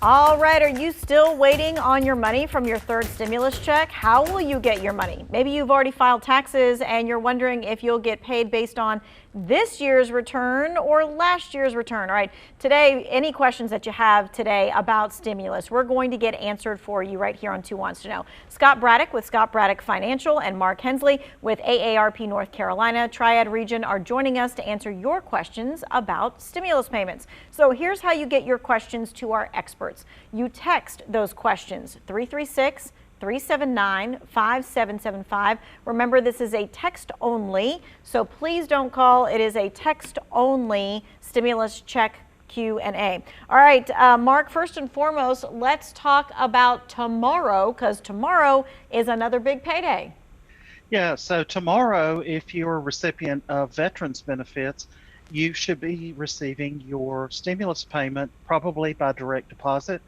All right, are you still waiting on your money from your third stimulus check? How will you get your money? Maybe you've already filed taxes and you're wondering if you'll get paid based on this year's return or last year's return. All right, today, any questions that you have today about stimulus, we're going to get answered for you right here on Two Wants to Know. Scott Braddock with Scott Braddock Financial and Mark Hensley with AARP North Carolina Triad Region are joining us to answer your questions about stimulus payments. So here's how you get your questions to our experts. You text those questions 336-379-5775. Remember, this is a text only, so please don't call. It is a text only stimulus check Q&A. All right, Mark, first and foremost, let's talk about tomorrow, because tomorrow is another big payday. Yeah, so tomorrow, if you're a recipient of veterans benefits, you should be receiving your stimulus payment probably by direct deposit.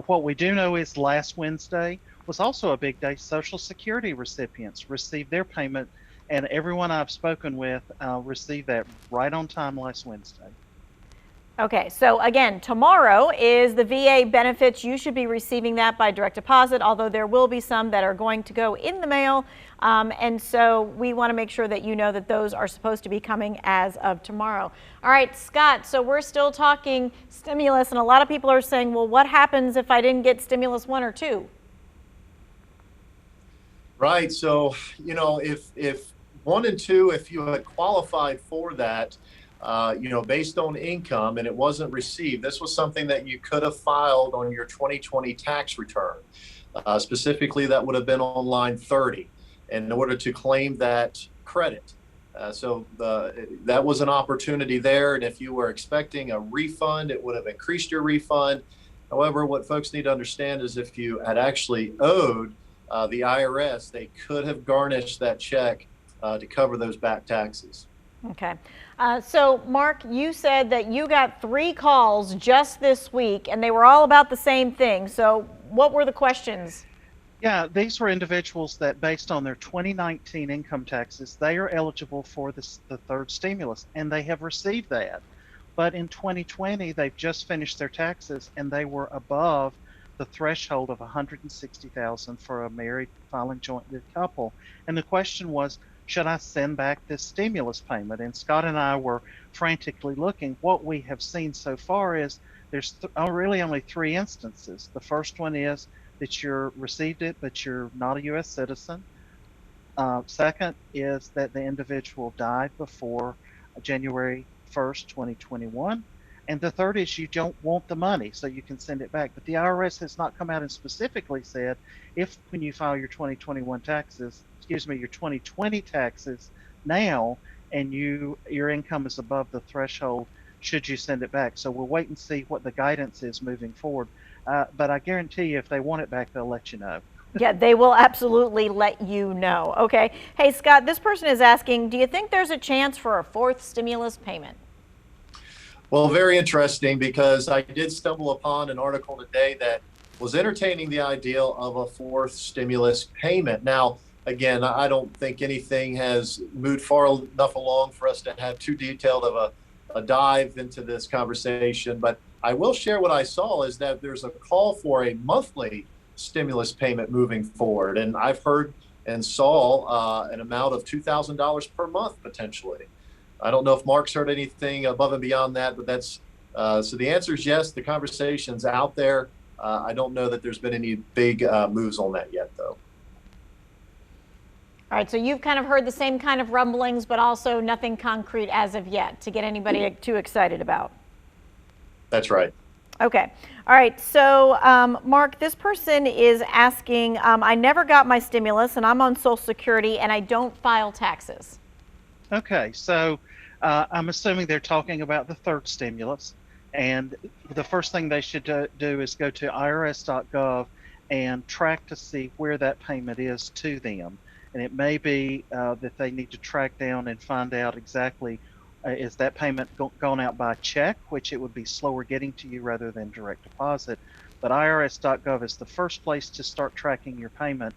What we do know is last Wednesday was also a big day. Social Security recipients received their payment, and everyone I've spoken with received that right on time last Wednesday. Okay, so again, tomorrow is the VA benefits. You should be receiving that by direct deposit, although there will be some that are going to go in the mail. And so we want to make sure that you know that those are supposed to be coming as of tomorrow. All right, Scott, so we're still talking stimulus, and a lot of people are saying, well, what happens if I didn't get stimulus 1 or 2? Right, so, if 1 and 2, if you had qualified for that, based on income and it wasn't received, this was something that you could have filed on your 2020 tax return. Specifically, that would have been on line 30 in order to claim that credit. So that was an opportunity there. And if you were expecting a refund, it would have increased your refund. However, what folks need to understand is if you had actually owed the IRS, they could have garnished that check to cover those back taxes. Okay. So, Mark, you said that you got 3 calls just this week, and they were all about the same thing. So what were the questions? Yeah, these were individuals that, based on their 2019 income taxes, they are eligible for the third stimulus, and they have received that. But in 2020, they've just finished their taxes, and they were above the threshold of $160,000 for a married filing jointly couple. And the question was, should I send back this stimulus payment? And Scott and I were frantically looking. What we have seen so far is there's really only 3 instances. The first one is that you received it, but you're not a U.S. citizen. Second is that the individual died before January 1st, 2021. And the third is you don't want the money, so you can send it back. But the IRS has not come out and specifically said if when you file your 2020 taxes now, and your income is above the threshold, should you send it back? So we'll wait and see what the guidance is moving forward. But I guarantee you, if they want it back, they'll let you know. Yeah, they will absolutely let you know. Okay. Hey, Scott, this person is asking, do you think there's a chance for a 4th stimulus payment? Well, very interesting, because I did stumble upon an article today that was entertaining the idea of a 4th stimulus payment. Now, again, I don't think anything has moved far enough along for us to have too detailed of a dive into this conversation. But I will share what I saw is that there's a call for a monthly stimulus payment moving forward. And I've heard and saw an amount of $2,000 per month potentially. I don't know if Mark's heard anything above and beyond that, but that's so the answer is yes, the conversation's out there. I don't know that there's been any big moves on that yet, though. All right, so you've kind of heard the same kind of rumblings, but also nothing concrete as of yet to get anybody too excited about. That's right. Okay. All right. So, Mark, this person is asking, I never got my stimulus and I'm on Social Security and I don't file taxes. Okay, so I'm assuming they're talking about the third stimulus. And the first thing they should do is go to irs.gov and track to see where that payment is to them. And it may be that they need to track down and find out exactly is that payment gone out by check, which it would be slower getting to you rather than direct deposit. But irs.gov is the first place to start tracking your payment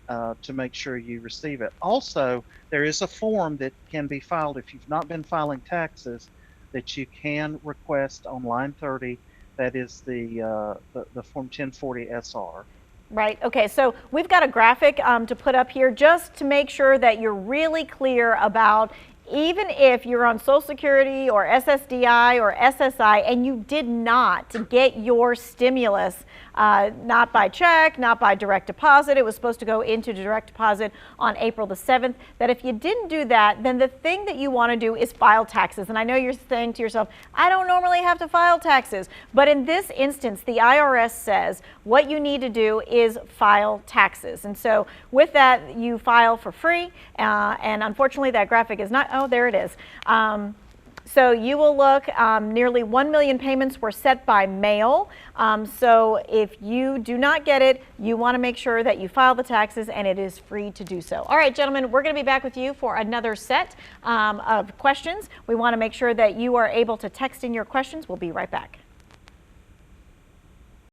to make sure you receive it. Also, there is a form that can be filed if you've not been filing taxes that you can request on line 30 That is the Form 1040 SR. Right. Okay. So we've got a graphic to put up here just to make sure that you're really clear about, even if you're on Social Security or SSDI or SSI and you did not get your stimulus, not by check, not by direct deposit, it was supposed to go into direct deposit on April the 7th, that if you didn't do that, then the thing that you want to do is file taxes. And I know you're saying to yourself, I don't normally have to file taxes. But in this instance, the IRS says what you need to do is file taxes. And so with that, you file for free. And unfortunately, that graphic is not, oh, there it is. So you will look, nearly 1 million payments were set by mail. So if you do not get it, you want to make sure that you file the taxes, and it is free to do so. All right, gentlemen, we're going to be back with you for another set of questions. We want to make sure that you are able to text in your questions. We'll be right back.